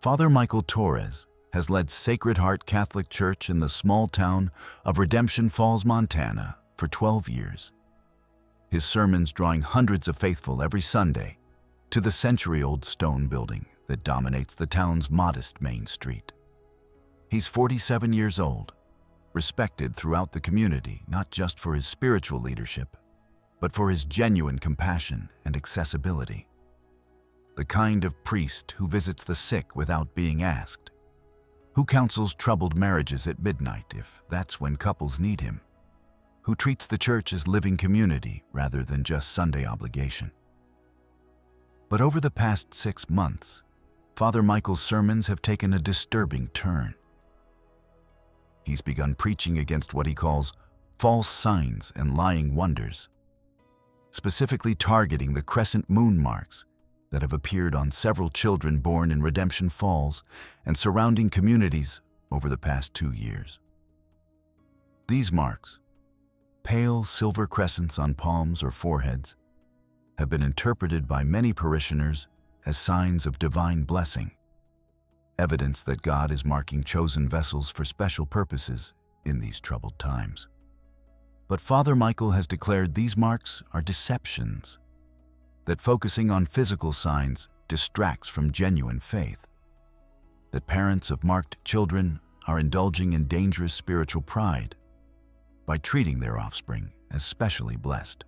Father Michael Torres has led Sacred Heart Catholic Church in the small town of Redemption Falls, Montana, for 12 years. His sermons drawing hundreds of faithful every Sunday to the century-old stone building that dominates the town's modest main street. He's 47 years old, respected throughout the community not just for his spiritual leadership, but for his genuine compassion and accessibility. The kind of priest who visits the sick without being asked, who counsels troubled marriages at midnight if that's when couples need him, who treats the church as living community rather than just Sunday obligation. But over the past 6 months, Father Michael's sermons have taken a disturbing turn. He's begun preaching against what he calls false signs and lying wonders, specifically targeting the crescent moon marks that have appeared on several children born in Redemption Falls and surrounding communities over the past 2 years. These marks, pale silver crescents on palms or foreheads, have been interpreted by many parishioners as signs of divine blessing, evidence that God is marking chosen vessels for special purposes in these troubled times. But Father Michael has declared these marks are deceptions, that focusing on physical signs distracts from genuine faith, that parents of marked children are indulging in dangerous spiritual pride by treating their offspring as specially blessed.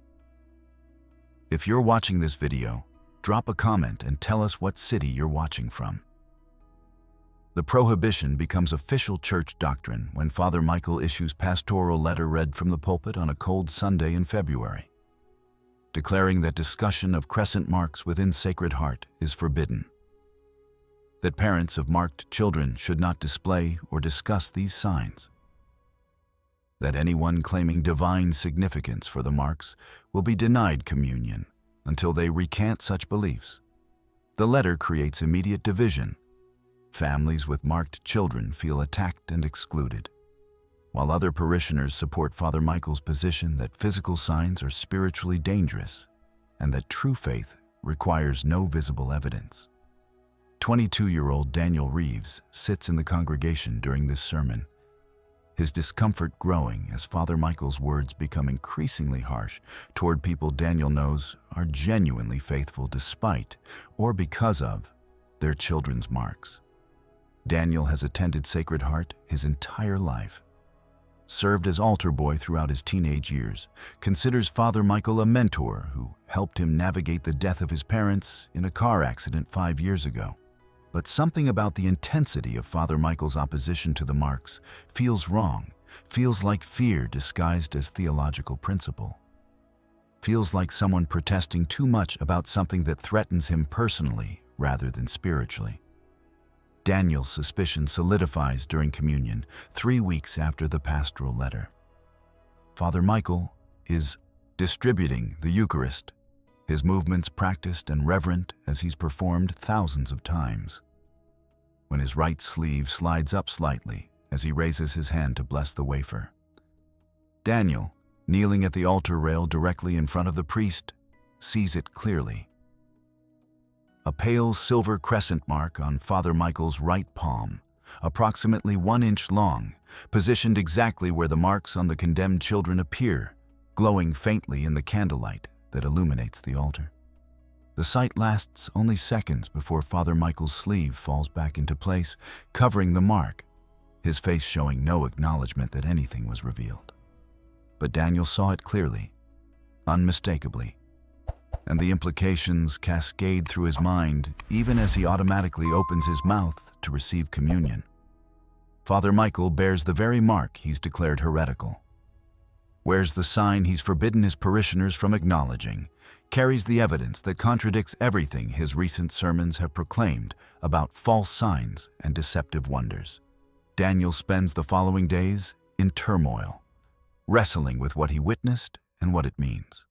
If you're watching this video, drop a comment and tell us what city you're watching from. The prohibition becomes official church doctrine when Father Michael issues pastoral letter read from the pulpit on a cold Sunday in February, declaring that discussion of crescent marks within Sacred Heart is forbidden, that parents of marked children should not display or discuss these signs, that anyone claiming divine significance for the marks will be denied communion until they recant such beliefs. The letter creates immediate division. Families with marked children feel attacked and excluded, while other parishioners support Father Michael's position that physical signs are spiritually dangerous and that true faith requires no visible evidence. 22-year-old Daniel Reeves sits in the congregation during this sermon, his discomfort growing as Father Michael's words become increasingly harsh toward people Daniel knows are genuinely faithful despite or because of their children's marks. Daniel has attended Sacred Heart his entire life, served as altar boy throughout his teenage years, considers Father Michael a mentor who helped him navigate the death of his parents in a car accident 5 years ago. But something about the intensity of Father Michael's opposition to the marks feels wrong, feels like fear disguised as theological principle, feels like someone protesting too much about something that threatens him personally rather than spiritually. Daniel's suspicion solidifies during communion 3 weeks after the pastoral letter. Father Michael is distributing the Eucharist, his movements practiced and reverent as he's performed thousands of times, when his right sleeve slides up slightly as he raises his hand to bless the wafer. Daniel, kneeling at the altar rail directly in front of the priest, sees it clearly. A pale silver crescent mark on Father Michael's right palm, approximately 1 inch long, positioned exactly where the marks on the condemned children appear, glowing faintly in the candlelight that illuminates the altar. The sight lasts only seconds before Father Michael's sleeve falls back into place, covering the mark, his face showing no acknowledgement that anything was revealed. But Daniel saw it clearly, unmistakably, and the implications cascade through his mind even as he automatically opens his mouth to receive communion. Father Michael bears the very mark he's declared heretical, wears the sign he's forbidden his parishioners from acknowledging, carries the evidence that contradicts everything his recent sermons have proclaimed about false signs and deceptive wonders. Daniel spends the following days in turmoil, wrestling with what he witnessed and what it means.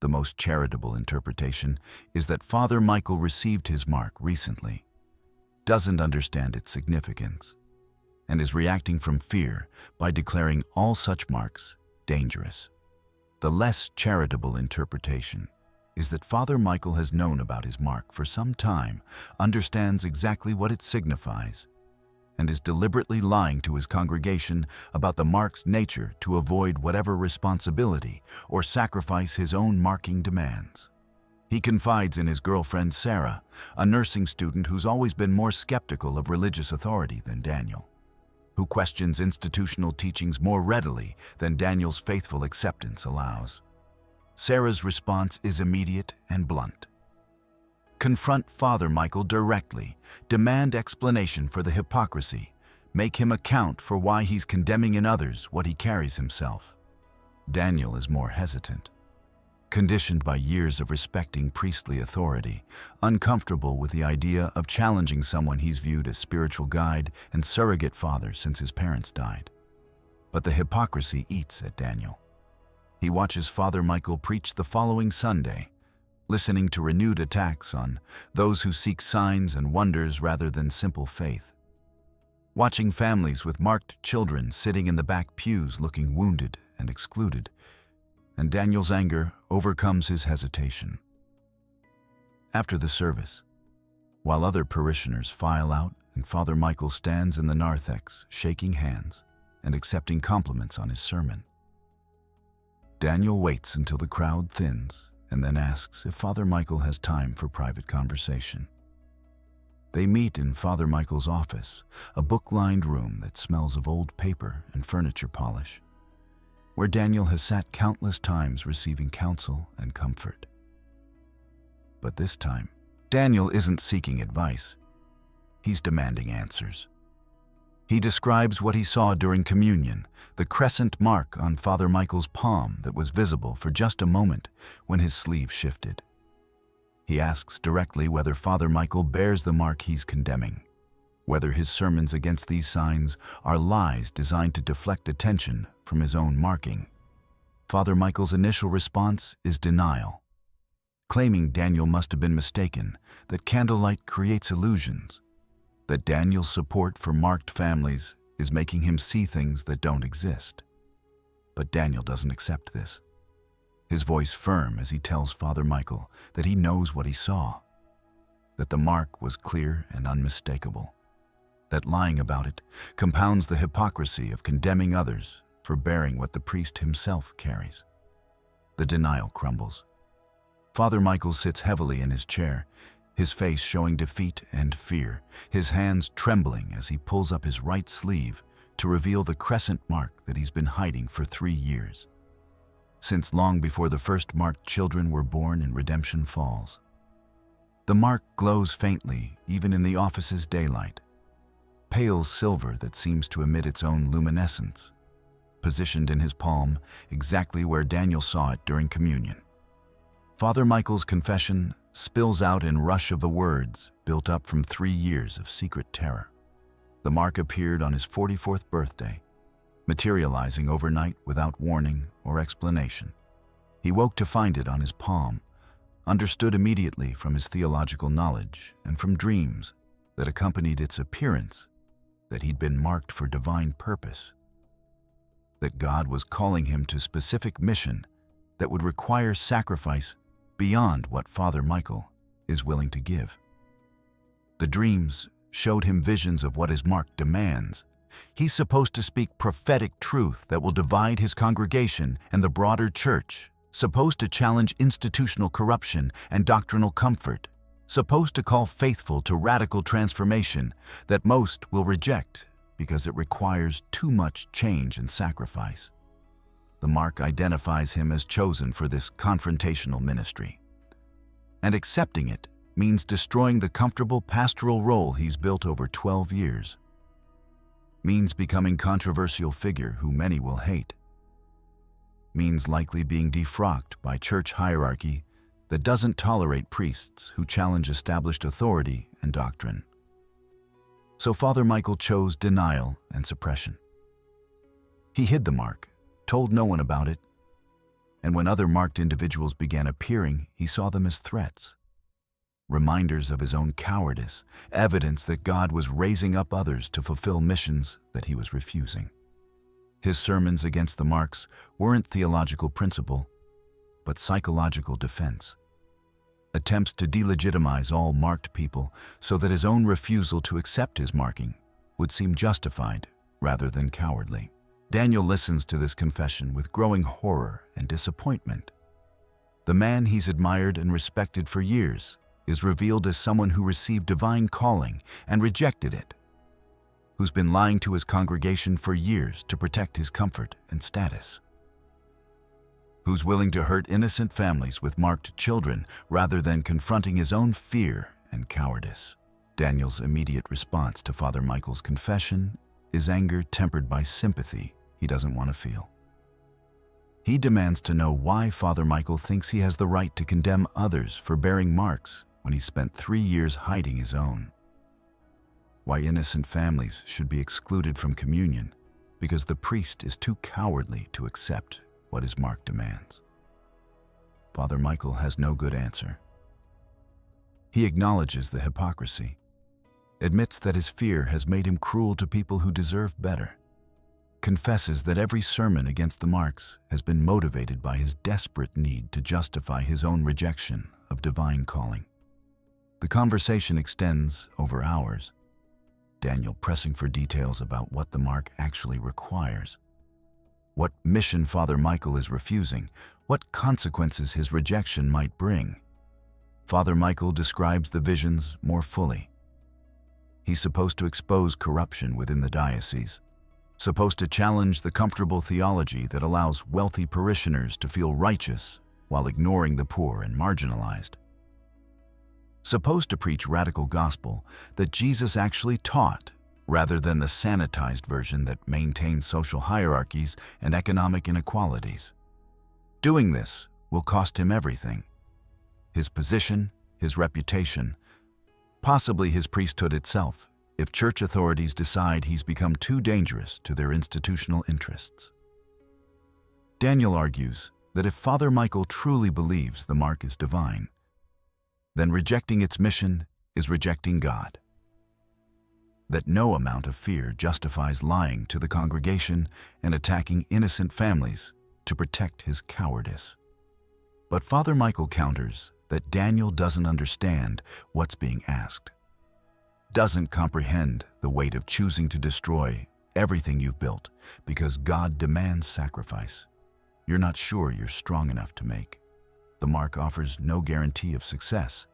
The most charitable interpretation is that Father Michael received his mark recently, doesn't understand its significance, and is reacting from fear by declaring all such marks dangerous. The less charitable interpretation is that Father Michael has known about his mark for some time, understands exactly what it signifies, and is deliberately lying to his congregation about the mark's nature to avoid whatever responsibility or sacrifice his own marking demands. He confides in his girlfriend Sarah, a nursing student who's always been more skeptical of religious authority than Daniel, who questions institutional teachings more readily than Daniel's faithful acceptance allows. Sarah's response is immediate and blunt. Confront Father Michael directly, demand explanation for the hypocrisy, make him account for why he's condemning in others what he carries himself. Daniel is more hesitant. Conditioned by years of respecting priestly authority, uncomfortable with the idea of challenging someone he's viewed as spiritual guide and surrogate father since his parents died. But the hypocrisy eats at Daniel. He watches Father Michael preach the following Sunday, listening to renewed attacks on those who seek signs and wonders rather than simple faith. Watching families with marked children sitting in the back pews looking wounded and excluded, and Daniel's anger overcomes his hesitation. After the service, while other parishioners file out and Father Michael stands in the narthex shaking hands and accepting compliments on his sermon, Daniel waits until the crowd thins and then asks if Father Michael has time for private conversation. They meet in Father Michael's office, a book-lined room that smells of old paper and furniture polish, where Daniel has sat countless times receiving counsel and comfort. But this time, Daniel isn't seeking advice. He's demanding answers. He describes what he saw during communion, the crescent mark on Father Michael's palm that was visible for just a moment when his sleeve shifted. He asks directly whether Father Michael bears the mark he's condemning, whether his sermons against these signs are lies designed to deflect attention from his own marking. Father Michael's initial response is denial, claiming Daniel must have been mistaken, that candlelight creates illusions, that Daniel's support for marked families is making him see things that don't exist. But Daniel doesn't accept this, his voice firm as he tells Father Michael that he knows what he saw, that the mark was clear and unmistakable, that lying about it compounds the hypocrisy of condemning others for bearing what the priest himself carries. The denial crumbles. Father Michael sits heavily in his chair, his face showing defeat and fear, his hands trembling as he pulls up his right sleeve to reveal the crescent mark that he's been hiding for 3 years, since long before the first marked children were born in Redemption Falls. The mark glows faintly even in the office's daylight, pale silver that seems to emit its own luminescence, positioned in his palm exactly where Daniel saw it during communion. Father Michael's confession spills out in rush of the words built up from 3 years of secret terror. The mark appeared on his 44th birthday, materializing overnight without warning or explanation. He woke to find it on his palm, understood immediately from his theological knowledge and from dreams that accompanied its appearance that he'd been marked for divine purpose, that God was calling him to specific mission that would require sacrifice beyond what Father Michael is willing to give. The dreams showed him visions of what his mark demands. He's supposed to speak prophetic truth that will divide his congregation and the broader church, supposed to challenge institutional corruption and doctrinal comfort, supposed to call faithful to radical transformation that most will reject because it requires too much change and sacrifice. The mark identifies him as chosen for this confrontational ministry. And accepting it means destroying the comfortable pastoral role he's built over 12 years. Means becoming a controversial figure who many will hate. Means likely being defrocked by church hierarchy that doesn't tolerate priests who challenge established authority and doctrine. So Father Michael chose denial and suppression. He hid the mark, told no one about it, and when other marked individuals began appearing, he saw them as threats, reminders of his own cowardice, evidence that God was raising up others to fulfill missions that he was refusing. His sermons against the marks weren't theological principle, but psychological defense. attempts to delegitimize all marked people so that his own refusal to accept his marking would seem justified rather than cowardly. Daniel listens to this confession with growing horror and disappointment. The man he's admired and respected for years is revealed as someone who received divine calling and rejected it, who's been lying to his congregation for years to protect his comfort and status, who's willing to hurt innocent families with marked children rather than confronting his own fear and cowardice. Daniel's immediate response to Father Michael's confession is anger tempered by sympathy he doesn't want to feel. He demands to know why Father Michael thinks he has the right to condemn others for bearing marks when he spent 3 years hiding his own. Why innocent families should be excluded from communion because the priest is too cowardly to accept what his mark demands. Father Michael has no good answer. He acknowledges the hypocrisy, admits that his fear has made him cruel to people who deserve better, confesses that every sermon against the marks has been motivated by his desperate need to justify his own rejection of divine calling. The conversation extends over hours, Daniel pressing for details about what the mark actually requires, what mission Father Michael is refusing, what consequences his rejection might bring. Father Michael describes the visions more fully. He's supposed to expose corruption within the diocese, supposed to challenge the comfortable theology that allows wealthy parishioners to feel righteous while ignoring the poor and marginalized, supposed to preach radical gospel that Jesus actually taught rather than the sanitized version that maintains social hierarchies and economic inequalities. Doing this will cost him everything: his position, his reputation, possibly his priesthood itself, if church authorities decide he's become too dangerous to their institutional interests. Daniel argues that if Father Michael truly believes the mark is divine, then rejecting its mission is rejecting God. That no amount of fear justifies lying to the congregation and attacking innocent families to protect his cowardice. But Father Michael counters that Daniel doesn't understand what's being asked, doesn't comprehend the weight of choosing to destroy everything you've built because God demands sacrifice you're not sure you're strong enough to make. The mark offers no guarantee of success,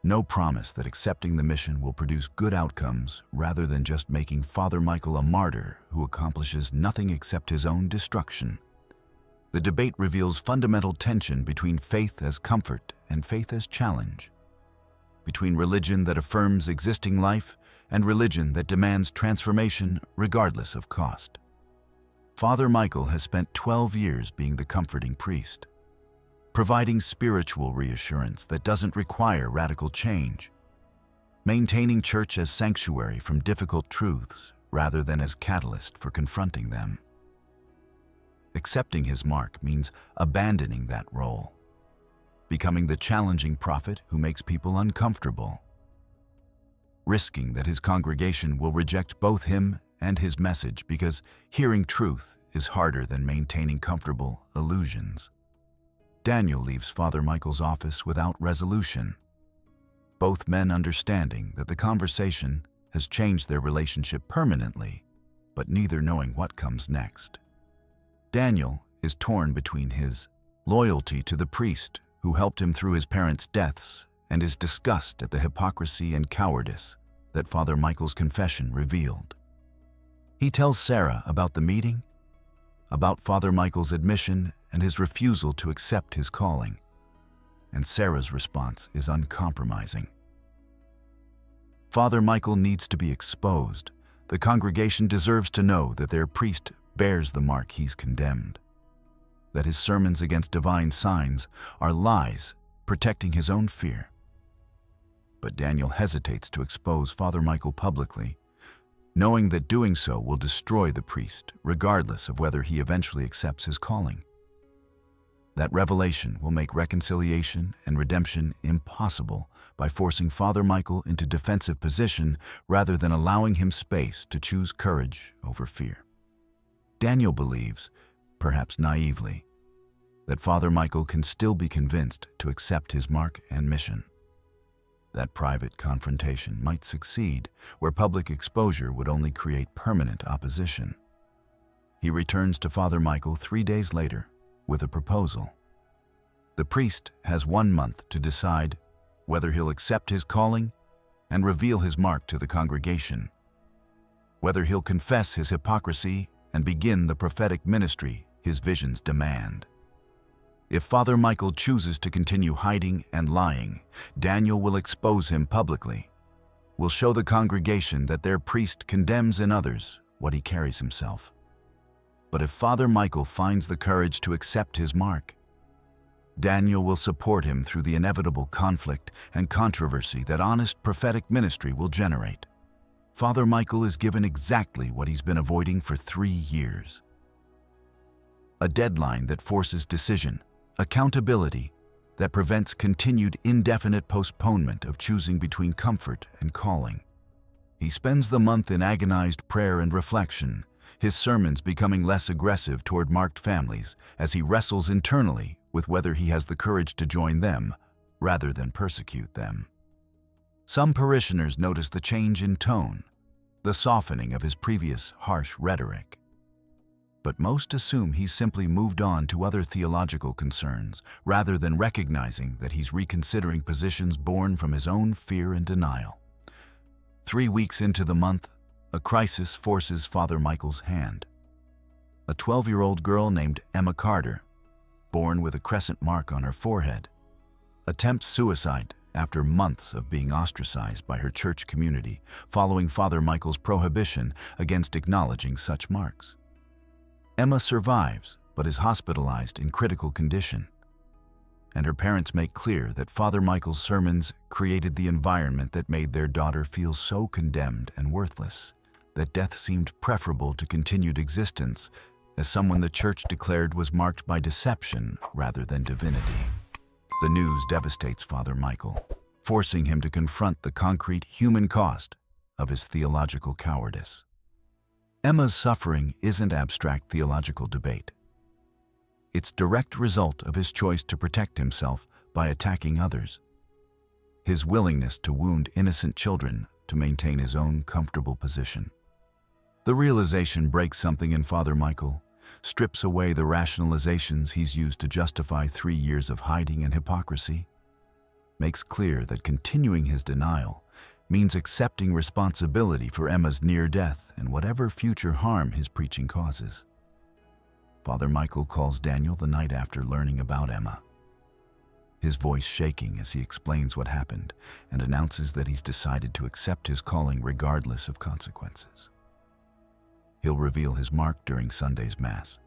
no promise that accepting the mission will produce good outcomes rather than just making Father Michael a martyr who accomplishes nothing except his own destruction. The debate reveals fundamental tension between faith as comfort and faith as challenge, between religion that affirms existing life and religion that demands transformation regardless of cost. Father Michael has spent 12 years being the comforting priest, providing spiritual reassurance that doesn't require radical change, maintaining church as sanctuary from difficult truths rather than as catalyst for confronting them. Accepting his mark means abandoning that role, becoming the challenging prophet who makes people uncomfortable, risking that his congregation will reject both him and his message because hearing truth is harder than maintaining comfortable illusions. Daniel leaves Father Michael's office without resolution, both men understanding that the conversation has changed their relationship permanently, but neither knowing what comes next. Daniel is torn between his loyalty to the priest who helped him through his parents' deaths and his disgust at the hypocrisy and cowardice that Father Michael's confession revealed. He tells Sarah about the meeting, about Father Michael's admission and his refusal to accept his calling, and Sarah's response is uncompromising. Father Michael needs to be exposed. The congregation deserves to know that their priest bears the mark he's condemned, that his sermons against divine signs are lies protecting his own fear. But Daniel hesitates to expose Father Michael publicly, knowing that doing so will destroy the priest, regardless of whether he eventually accepts his calling. That revelation will make reconciliation and redemption impossible by forcing Father Michael into defensive position rather than allowing him space to choose courage over fear. Daniel believes, perhaps naively, that Father Michael can still be convinced to accept his mark and mission. That private confrontation might succeed, where public exposure would only create permanent opposition. He returns to Father Michael 3 days later with a proposal. The priest has 1 month to decide whether he'll accept his calling and reveal his mark to the congregation, whether he'll confess his hypocrisy and begin the prophetic ministry his visions demand. If Father Michael chooses to continue hiding and lying, Daniel will expose him publicly, will show the congregation that their priest condemns in others what he carries himself. But if Father Michael finds the courage to accept his mark, Daniel will support him through the inevitable conflict and controversy that honest prophetic ministry will generate. Father Michael is given exactly what he's been avoiding for 3 years. A deadline that forces decision, accountability that prevents continued indefinite postponement of choosing between comfort and calling. He spends the month in agonized prayer and reflection, his sermons becoming less aggressive toward marked families as he wrestles internally with whether he has the courage to join them rather than persecute them. Some parishioners notice the change in tone, the softening of his previous harsh rhetoric. But most assume he's simply moved on to other theological concerns rather than recognizing that he's reconsidering positions born from his own fear and denial. 3 weeks into the month, a crisis forces Father Michael's hand. A 12-year-old girl named Emma Carter, born with a crescent mark on her forehead, attempts suicide after months of being ostracized by her church community following Father Michael's prohibition against acknowledging such marks. Emma survives but is hospitalized in critical condition, and her parents make clear that Father Michael's sermons created the environment that made their daughter feel so condemned and worthless that death seemed preferable to continued existence as someone the church declared was marked by deception rather than divinity. The news devastates Father Michael, forcing him to confront the concrete human cost of his theological cowardice. Emma's suffering isn't abstract theological debate. It's direct result of his choice to protect himself by attacking others, his willingness to wound innocent children to maintain his own comfortable position. The realization breaks something in Father Michael, strips away the rationalizations he's used to justify 3 years of hiding and hypocrisy, makes clear that continuing his denial means accepting responsibility for Emma's near death and whatever future harm his preaching causes. Father Michael calls Daniel the night after learning about Emma, his voice shaking as he explains what happened and announces that he's decided to accept his calling regardless of consequences. He'll reveal his mark during Sunday's Mass,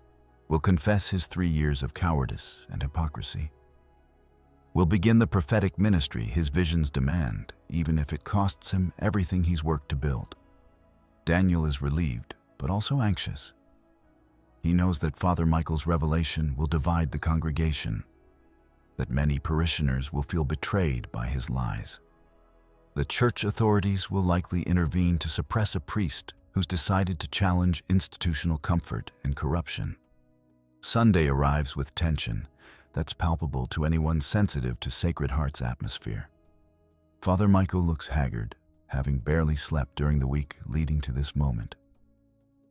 will confess his 3 years of cowardice and hypocrisy, will begin the prophetic ministry his visions demand, even if it costs him everything he's worked to build. Daniel is relieved, but also anxious. He knows that Father Michael's revelation will divide the congregation, that many parishioners will feel betrayed by his lies. The church authorities will likely intervene to suppress a priest who's decided to challenge institutional comfort and corruption. Sunday arrives with tension that's palpable to anyone sensitive to Sacred Heart's atmosphere. Father Michael looks haggard, having barely slept during the week leading to this moment.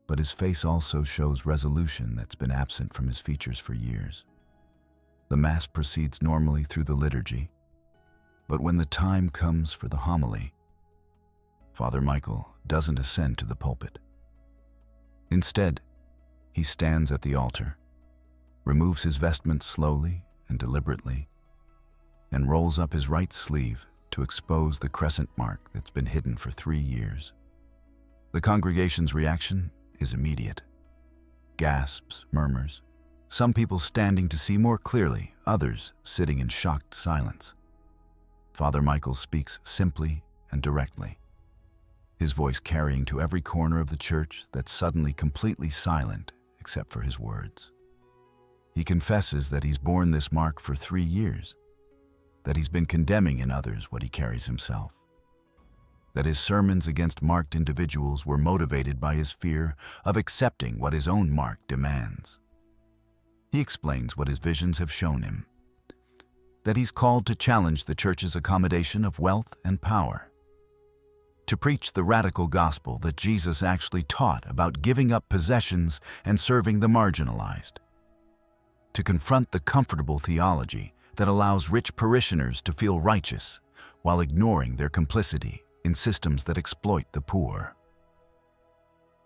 But his face also shows resolution that's been absent from his features for years. The Mass proceeds normally through the liturgy, but when the time comes for the homily, Father Michael doesn't ascend to the pulpit. Instead, he stands at the altar, removes his vestments slowly and deliberately, and rolls up his right sleeve to expose the crescent mark that's been hidden for 3 years. The congregation's reaction is immediate. Gasps, murmurs, some people standing to see more clearly, others sitting in shocked silence. Father Michael speaks simply and directly, his voice carrying to every corner of the church that's suddenly completely silent except for his words. He confesses that he's borne this mark for 3 years, that he's been condemning in others what he carries himself, that his sermons against marked individuals were motivated by his fear of accepting what his own mark demands. He explains what his visions have shown him. that he's called to challenge the church's accommodation of wealth and power, to preach the radical gospel that Jesus actually taught about giving up possessions and serving the marginalized, to confront the comfortable theology that allows rich parishioners to feel righteous while ignoring their complicity in systems that exploit the poor.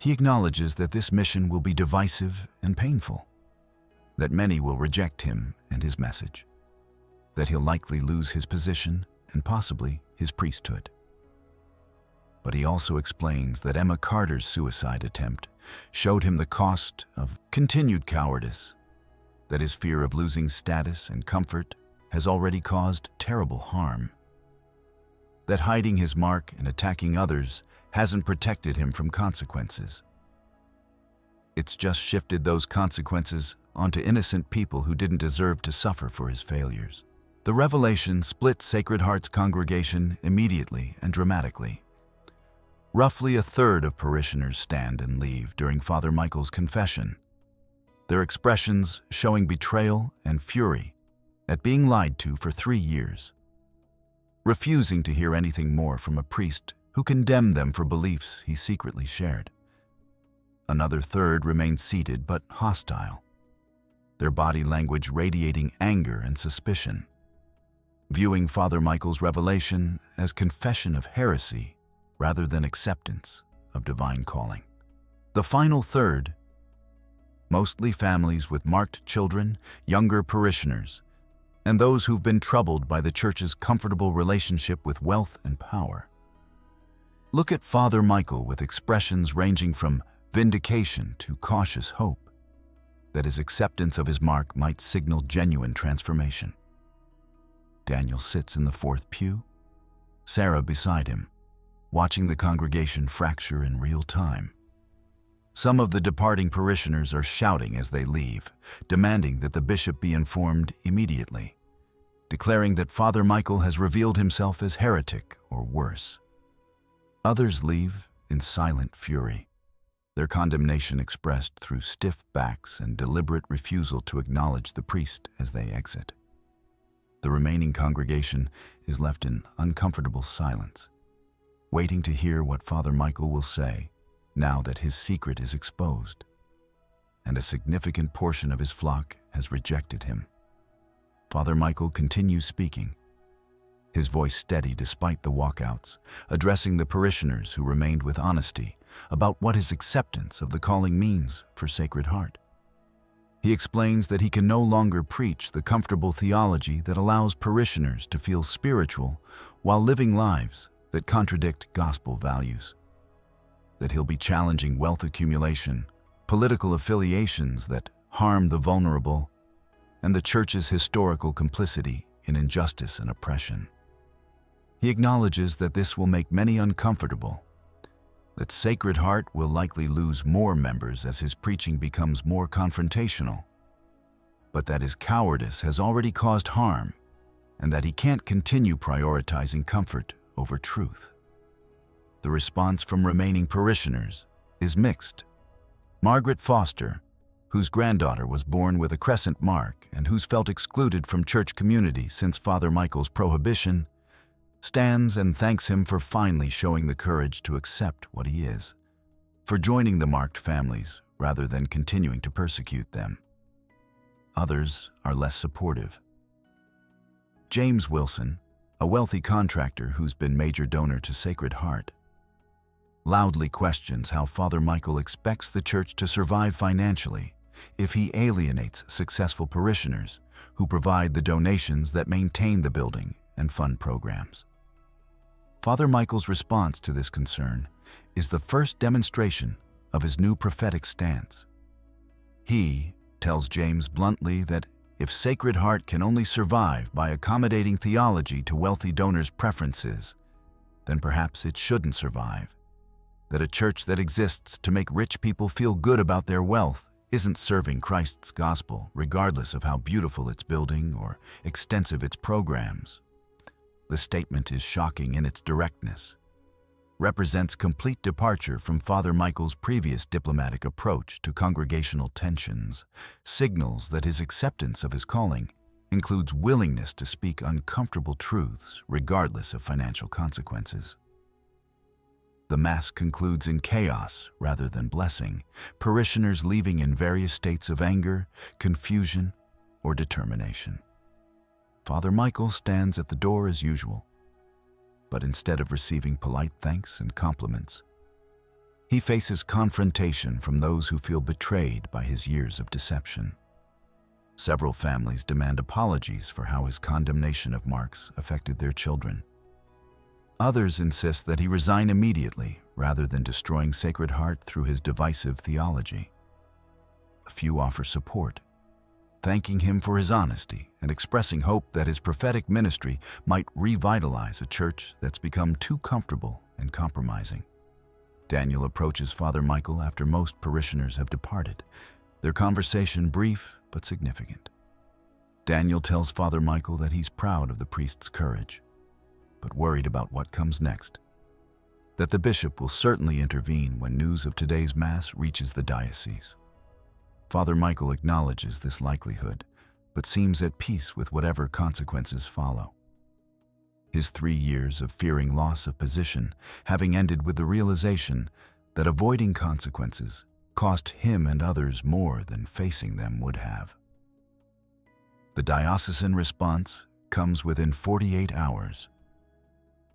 He acknowledges that this mission will be divisive and painful, that many will reject him and his message, that he'll likely lose his position and possibly his priesthood. But he also explains that Emma Carter's suicide attempt showed him the cost of continued cowardice, that his fear of losing status and comfort has already caused terrible harm, that hiding his mark and attacking others hasn't protected him from consequences. It's just shifted those consequences onto innocent people who didn't deserve to suffer for his failures. The revelation split Sacred Heart's congregation immediately and dramatically. Roughly a third of parishioners stand and leave during Father Michael's confession, their expressions showing betrayal and fury at being lied to for 3 years, refusing to hear anything more from a priest who condemned them for beliefs he secretly shared. Another third remained seated but hostile, their body language radiating anger and suspicion, viewing Father Michael's revelation as confession of heresy rather than acceptance of divine calling. The final third, mostly families with marked children, younger parishioners, and those who've been troubled by the church's comfortable relationship with wealth and power. Look at Father Michael with expressions ranging from vindication to cautious hope, that his acceptance of his mark might signal genuine transformation. Daniel sits in the fourth pew, Sarah beside him, watching the congregation fracture in real time. Some of the departing parishioners are shouting as they leave, demanding that the bishop be informed immediately, declaring that Father Michael has revealed himself as heretic or worse. Others leave in silent fury, their condemnation expressed through stiff backs and deliberate refusal to acknowledge the priest as they exit. The remaining congregation is left in uncomfortable silence, waiting to hear what Father Michael will say now that his secret is exposed, and a significant portion of his flock has rejected him. Father Michael continues speaking, his voice steady despite the walkouts, addressing the parishioners who remained with honesty about what his acceptance of the calling means for Sacred Heart. He explains that he can no longer preach the comfortable theology that allows parishioners to feel spiritual while living lives that contradict gospel values, that he'll be challenging wealth accumulation, political affiliations that harm the vulnerable, and the church's historical complicity in injustice and oppression. He acknowledges that this will make many uncomfortable, that Sacred Heart will likely lose more members as his preaching becomes more confrontational, but that his cowardice has already caused harm and that he can't continue prioritizing comfort over truth. The response from remaining parishioners is mixed. Margaret Foster, whose granddaughter was born with a crescent mark and who's felt excluded from church community since Father Michael's prohibition, stands and thanks him for finally showing the courage to accept what he is, for joining the marked families rather than continuing to persecute them. Others are less supportive. James Wilson, a wealthy contractor who's been major donor to Sacred Heart, loudly questions how Father Michael expects the church to survive financially if he alienates successful parishioners who provide the donations that maintain the building and fund programs. Father Michael's response to this concern is the first demonstration of his new prophetic stance. He tells James bluntly that if Sacred Heart can only survive by accommodating theology to wealthy donors' preferences, then perhaps it shouldn't survive. That a church that exists to make rich people feel good about their wealth isn't serving Christ's gospel, regardless of how beautiful its building or extensive its programs. The statement is shocking in its directness, represents complete departure from Father Michael's previous diplomatic approach to congregational tensions, signals that his acceptance of his calling includes willingness to speak uncomfortable truths regardless of financial consequences. The Mass concludes in chaos rather than blessing, parishioners leaving in various states of anger, confusion, or determination. Father Michael stands at the door as usual, but instead of receiving polite thanks and compliments, he faces confrontation from those who feel betrayed by his years of deception. Several families demand apologies for how his condemnation of Marx affected their children. Others insist that he resign immediately rather than destroying Sacred Heart through his divisive theology. A few offer support, thanking him for his honesty and expressing hope that his prophetic ministry might revitalize a church that's become too comfortable and compromising. Daniel approaches Father Michael after most parishioners have departed, their conversation brief but significant. Daniel tells Father Michael that he's proud of the priest's courage, but worried about what comes next. That the bishop will certainly intervene when news of today's Mass reaches the diocese. Father Michael acknowledges this likelihood, but seems at peace with whatever consequences follow. His 3 years of fearing loss of position having ended with the realization that avoiding consequences cost him and others more than facing them would have. The diocesan response comes within 48 hours.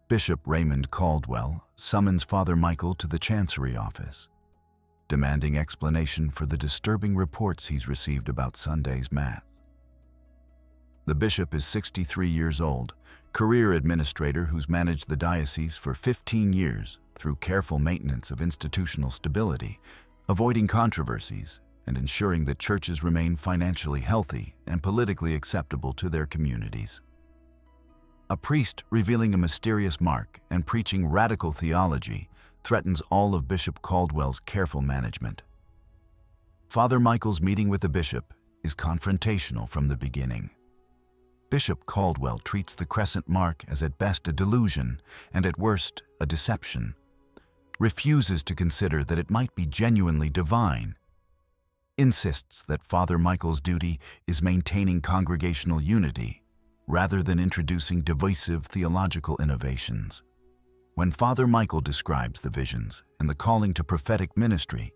Bishop Raymond Caldwell summons Father Michael to the Chancery office, demanding explanation for the disturbing reports he's received about Sunday's Mass. The bishop is 63 years old, career administrator who's managed the diocese for 15 years through careful maintenance of institutional stability, avoiding controversies, and ensuring that churches remain financially healthy and politically acceptable to their communities. A priest revealing a mysterious mark and preaching radical theology threatens all of Bishop Caldwell's careful management. Father Michael's meeting with the bishop is confrontational from the beginning. Bishop Caldwell treats the crescent mark as at best a delusion and at worst a deception, refuses to consider that it might be genuinely divine, insists that Father Michael's duty is maintaining congregational unity rather than introducing divisive theological innovations. When Father Michael describes the visions and the calling to prophetic ministry,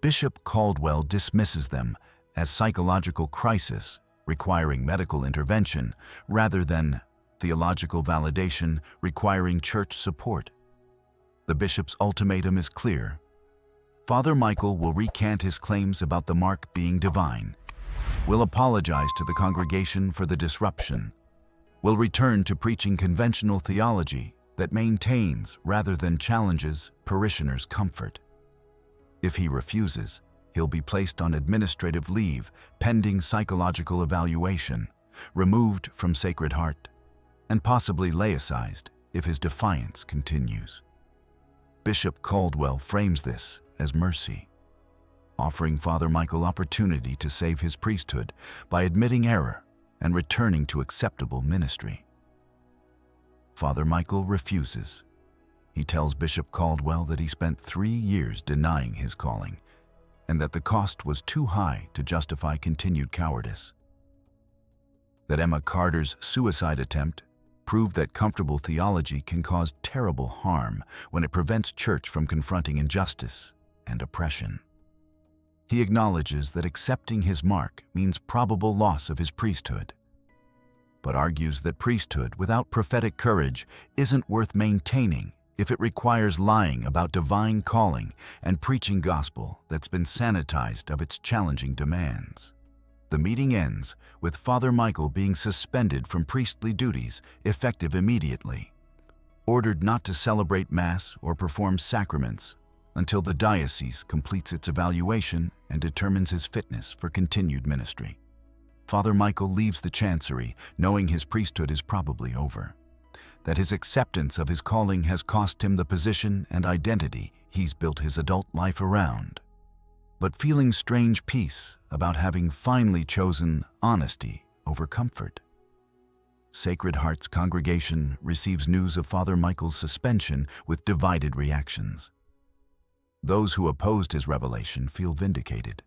Bishop Caldwell dismisses them as psychological crisis requiring medical intervention rather than theological validation requiring church support. The bishop's ultimatum is clear. Father Michael will recant his claims about the mark being divine, will apologize to the congregation for the disruption, will return to preaching conventional theology that maintains rather than challenges parishioners' comfort. If he refuses, he'll be placed on administrative leave pending psychological evaluation, removed from Sacred Heart, and possibly laicized if his defiance continues. Bishop Caldwell frames this as mercy, offering Father Michael opportunity to save his priesthood by admitting error and returning to acceptable ministry. Father Michael refuses. He tells Bishop Caldwell that he spent 3 years denying his calling and that the cost was too high to justify continued cowardice. That Emma Carter's suicide attempt proved that comfortable theology can cause terrible harm when it prevents church from confronting injustice and oppression. He acknowledges that accepting his mark means probable loss of his priesthood, but argues that priesthood without prophetic courage isn't worth maintaining if it requires lying about divine calling and preaching gospel that's been sanitized of its challenging demands. The meeting ends with Father Michael being suspended from priestly duties effective immediately, ordered not to celebrate Mass or perform sacraments until the diocese completes its evaluation and determines his fitness for continued ministry. Father Michael leaves the chancery knowing his priesthood is probably over, that his acceptance of his calling has cost him the position and identity he's built his adult life around, but feeling strange peace about having finally chosen honesty over comfort. Sacred Heart's congregation receives news of Father Michael's suspension with divided reactions. Those who opposed his revelation feel vindicated.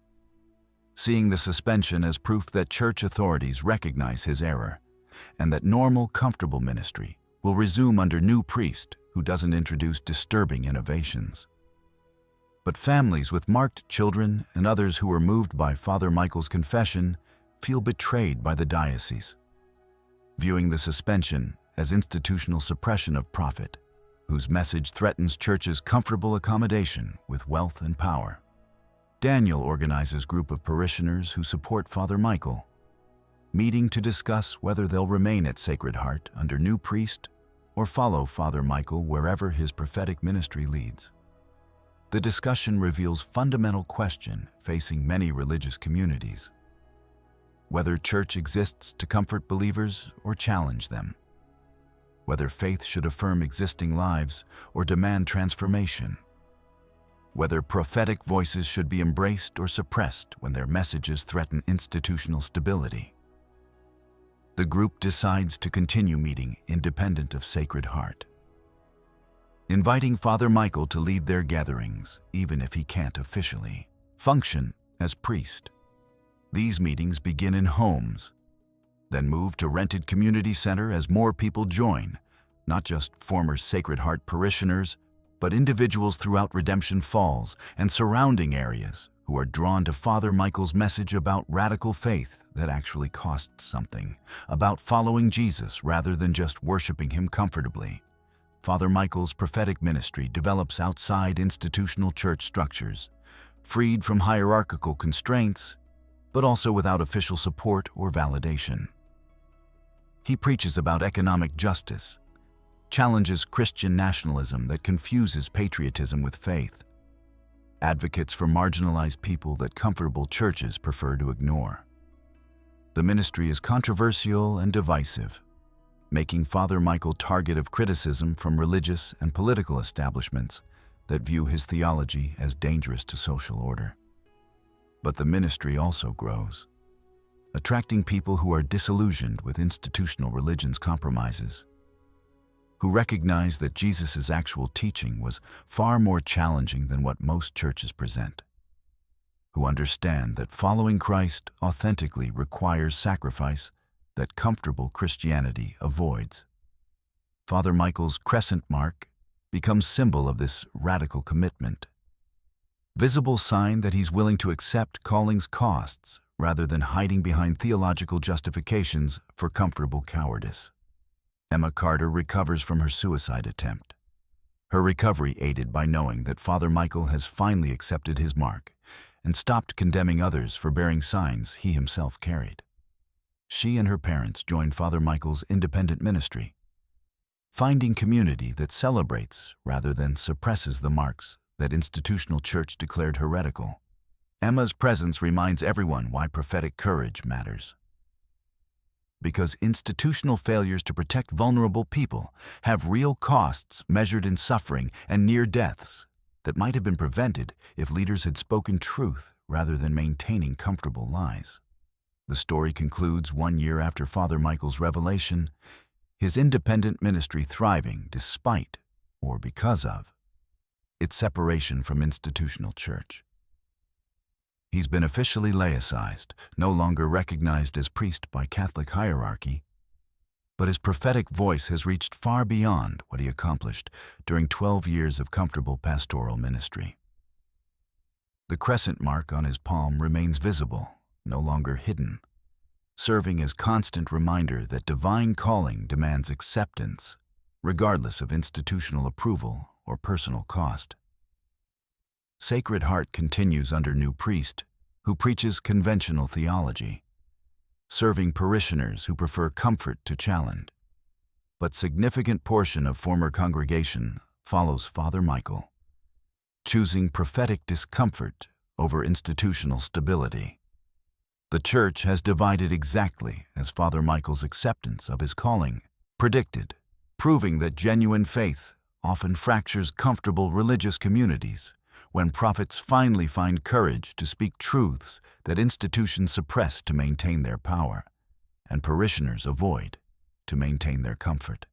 seeing the suspension as proof that church authorities recognize his error and that normal, comfortable ministry will resume under new priest who doesn't introduce disturbing innovations. But families with marked children and others who were moved by Father Michael's confession feel betrayed by the diocese, viewing the suspension as institutional suppression of prophet, whose message threatens church's comfortable accommodation with wealth and power. Daniel organizes a group of parishioners who support Father Michael, meeting to discuss whether they'll remain at Sacred Heart under new priest or follow Father Michael wherever his prophetic ministry leads. The discussion reveals fundamental question facing many religious communities: whether church exists to comfort believers or challenge them, whether faith should affirm existing lives or demand transformation, whether prophetic voices should be embraced or suppressed when their messages threaten institutional stability. The group decides to continue meeting independent of Sacred Heart, inviting Father Michael to lead their gatherings even if he can't officially function as priest. These meetings begin in homes, then move to rented community center as more people join, not just former Sacred Heart parishioners, but individuals throughout Redemption Falls and surrounding areas who are drawn to Father Michael's message about radical faith that actually costs something, about following Jesus rather than just worshiping him comfortably. Father Michael's prophetic ministry develops outside institutional church structures, freed from hierarchical constraints, but also without official support or validation. He preaches about economic justice, challenges Christian nationalism that confuses patriotism with faith, advocates for marginalized people that comfortable churches prefer to ignore. The ministry is controversial and divisive, making Father Michael target of criticism from religious and political establishments that view his theology as dangerous to social order. But the ministry also grows, attracting people who are disillusioned with institutional religion's compromises, who recognize that Jesus' actual teaching was far more challenging than what most churches present, who understand that following Christ authentically requires sacrifice that comfortable Christianity avoids. Father Michael's crescent mark becomes symbol of this radical commitment, visible sign that he's willing to accept calling's costs rather than hiding behind theological justifications for comfortable cowardice. Emma Carter recovers from her suicide attempt, her recovery aided by knowing that Father Michael has finally accepted his mark and stopped condemning others for bearing signs he himself carried. She and her parents joined Father Michael's independent ministry, finding community that celebrates rather than suppresses the marks that institutional church declared heretical. Emma's presence reminds everyone why prophetic courage matters. Because institutional failures to protect vulnerable people have real costs measured in suffering and near deaths that might have been prevented if leaders had spoken truth rather than maintaining comfortable lies. The story concludes 1 year after Father Michael's revelation, his independent ministry thriving despite, or because of, its separation from institutional church. He's been officially laicized, no longer recognized as priest by Catholic hierarchy, but his prophetic voice has reached far beyond what he accomplished during 12 years of comfortable pastoral ministry. The crescent mark on his palm remains visible, no longer hidden, serving as constant reminder that divine calling demands acceptance, regardless of institutional approval or personal cost. Sacred Heart continues under new priest, who preaches conventional theology, serving parishioners who prefer comfort to challenge. But significant portion of former congregation follows Father Michael, choosing prophetic discomfort over institutional stability. The church has divided exactly as Father Michael's acceptance of his calling predicted, proving that genuine faith often fractures comfortable religious communities when prophets finally find courage to speak truths that institutions suppress to maintain their power, and parishioners avoid to maintain their comfort.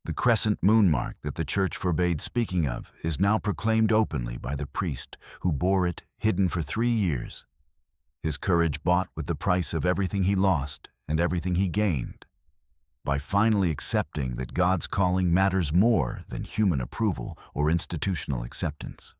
The crescent moon mark that the church forbade speaking of is now proclaimed openly by the priest who bore it hidden for 3 years. his courage bought with the price of everything he lost and everything he gained, by finally accepting that God's calling matters more than human approval or institutional acceptance.